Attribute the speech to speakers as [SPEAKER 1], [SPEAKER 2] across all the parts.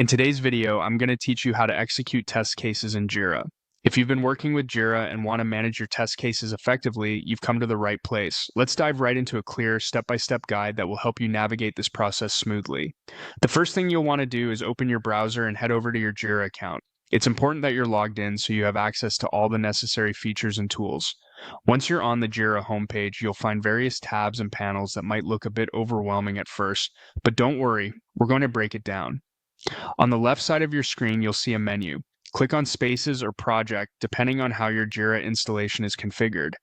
[SPEAKER 1] In today's video, I'm going to teach you how to execute test cases in Jira. If you've been working with Jira and want to manage your test cases effectively, you've come to the right place. Let's dive right into a clear step-by-step guide that will help you navigate this process smoothly. The first thing you'll want to do is open your browser and head over to your Jira account. It's important that you're logged in so you have access to all the necessary features and tools. Once you're on the Jira homepage, you'll find various tabs and panels that might look a bit overwhelming at first, but don't worry, we're going to break it down. On the left side of your screen, you'll see a menu. Click on Spaces or Project, depending on how your Jira installation is configured.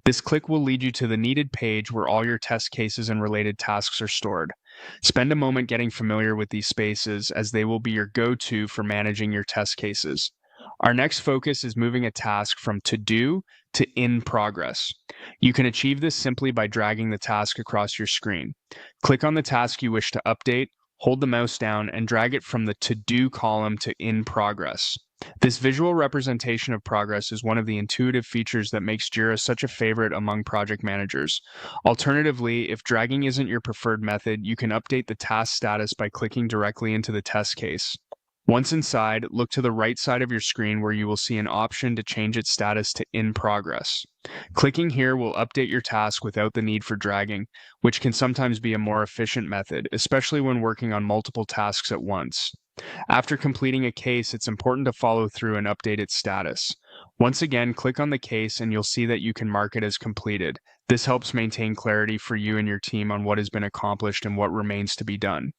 [SPEAKER 1] This click will lead you to the needed page where all your test cases and related tasks are stored. Spend a moment getting familiar with these spaces as they will be your go-to for managing your test cases. Our next focus is moving a task from to do to in progress. You can achieve this simply by dragging the task across your screen. Click on the task you wish to update, hold the mouse down, and drag it from the to-do column to in progress. This visual representation of progress is one of the intuitive features that makes Jira such a favorite among project managers. Alternatively, if dragging isn't your preferred method, you can update the task status by clicking directly into the test case. Once inside, look to the right side of your screen where you will see an option to change its status to in progress. Clicking here will update your task without the need for dragging, which can sometimes be a more efficient method, especially when working on multiple tasks at once. After completing a case, it's important to follow through and update its status. Once again, click on the case and you'll see that you can mark it as completed. This helps maintain clarity for you and your team on what has been accomplished and what remains to be done.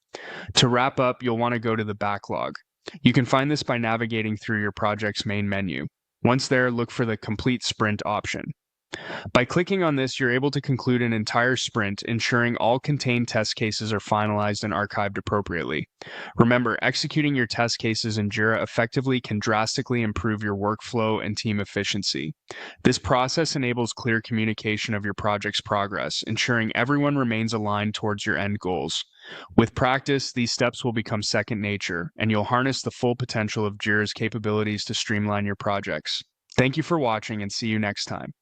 [SPEAKER 1] To wrap up, you'll want to go to the backlog. You can find this by navigating through your project's main menu. Once there, look for the Complete Sprint option. By clicking on this, you're able to conclude an entire sprint, ensuring all contained test cases are finalized and archived appropriately. Remember, executing your test cases in Jira effectively can drastically improve your workflow and team efficiency. This process enables clear communication of your project's progress, ensuring everyone remains aligned towards your end goals. With practice, these steps will become second nature, and you'll harness the full potential of Jira's capabilities to streamline your projects. Thank you for watching, and see you next time.